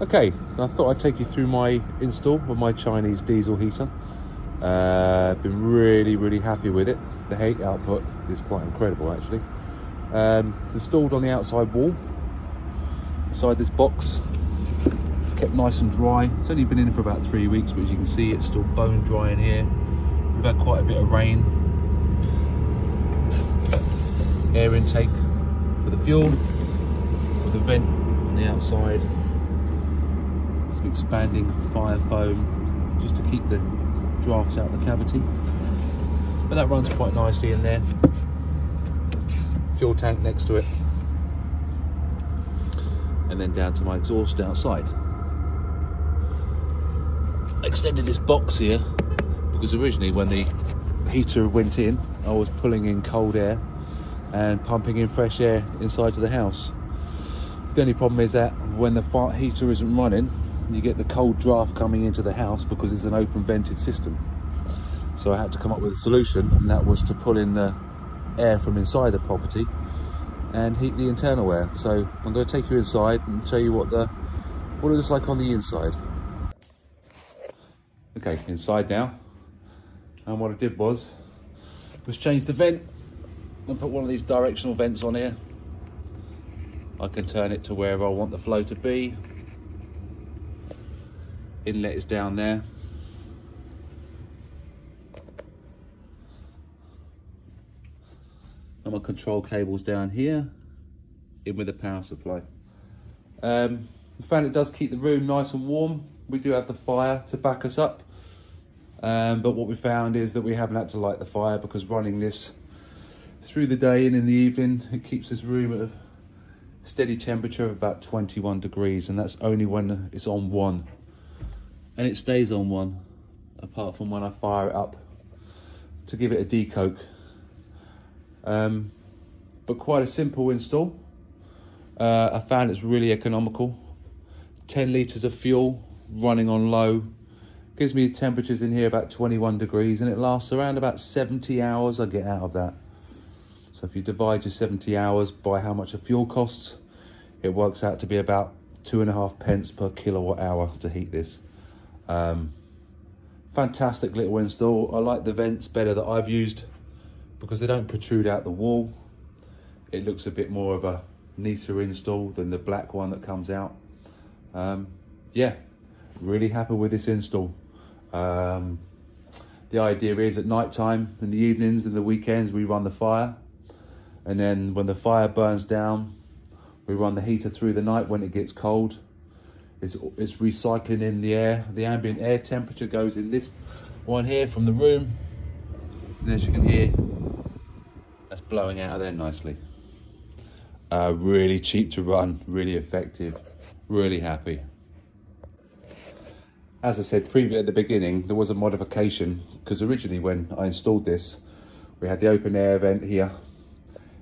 Okay, I thought I'd take you through my install of my Chinese diesel heater. Been really happy with it. The heat output is quite incredible actually. It's installed on the outside wall, inside this box. It's kept nice and dry. It's only been in for about 3 weeks, but as you can see, it's still bone dry in here. We've had quite a bit of rain. Air intake for the fuel, with a vent on the outside. Some expanding fire foam just to keep the drafts out of the cavity. But that runs quite nicely in there. Fuel tank next to it. And then down to my exhaust outside. I extended this box here because originally when the heater went in, I was pulling in cold air and pumping in fresh air inside of the house. The only problem is that when the heater isn't running, you get the cold draft coming into the house because it's an open vented system. So I had to come up with a solution, and that was to pull in the air from inside the property and heat the internal air. So I'm going to take you inside and show you what it looks like on the inside. Okay, inside now. And what I did was change the vent and put one of these directional vents on here. I can turn it to wherever I want the flow to be. Inlet is down there. And my control cable's down here, in with the power supply. I found it does keep the room nice and warm. We do have the fire to back us up. But what we found is that we haven't had to light the fire because running this through the day and in the evening, it keeps this room at a steady temperature of about 21 degrees, and that's only when it's on 1. And it stays on 1, apart from when I fire it up to give it a decoke. But quite a simple install. I found it's really economical. 10 litres of fuel running on low. Gives me temperatures in here about 21 degrees, and it lasts around about 70 hours I get out of that. So if you divide your 70 hours by how much a fuel costs, it works out to be about 2.5 pence per kilowatt hour to heat this. Fantastic little install. I like the vents better that I've used because they don't protrude out the wall. It looks a bit more of a neater install than the black one that comes out. Yeah, really happy with this install. The idea is at night time, in the evenings and the weekends, we run the fire. And then when the fire burns down, we run the heater through the night when it gets cold. It's recycling in the air. The ambient air temperature goes in this one here from the room. And as you can hear, that's blowing out of there nicely. Really cheap to run, really effective, really happy. As I said previously at the beginning, there was a modification because originally when I installed this, we had the open air vent here.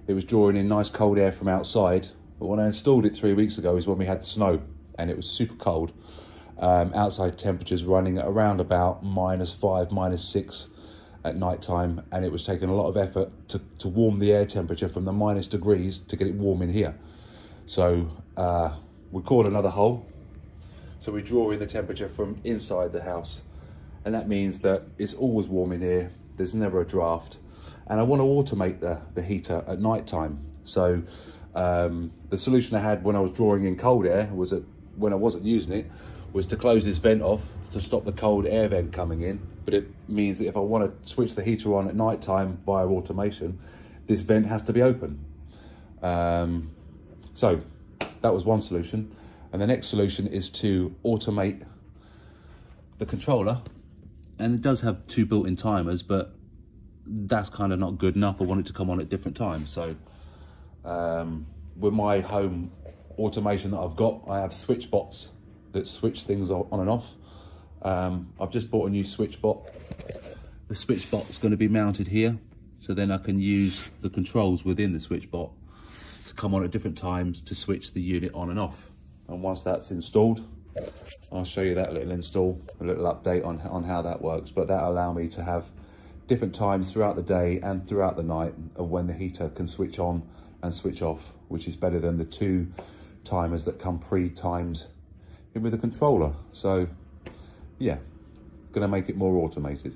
It was drawing in nice cold air from outside. But when I installed it 3 weeks ago is when we had the snow and it was super cold. Outside temperatures running at around about -5, -6 at night time, and it was taking a lot of effort to warm the air temperature from the minus degrees to get it warm in here. So we caught another hole. So we draw in the temperature from inside the house, and that means that it's always warm in here. There's never a draft, and I want to automate the heater at night time. So the solution I had when I was drawing in cold air was that when I wasn't using it, was to close this vent off to stop the cold air vent coming in. But it means that if I want to switch the heater on at night time via automation, this vent has to be open. So that was one solution. And the next solution is to automate the controller. And it does have 2 built-in timers, but that's kind of not good enough. I want it to come on at different times. So with my home automation that I've got, I have switch bots that switch things on and off. I've just bought a new switch bot. The switch bot is going to be mounted here, so then I can use the controls within the switch bot to come on at different times to switch the unit on and off. And once that's installed, I'll show you that little install, a little update on how that works. But that'll allow me to have different times throughout the day and throughout the night of when the heater can switch on and switch off, which is better than the 2 timers that come pre-timed in with a controller. So yeah, going to make it more automated.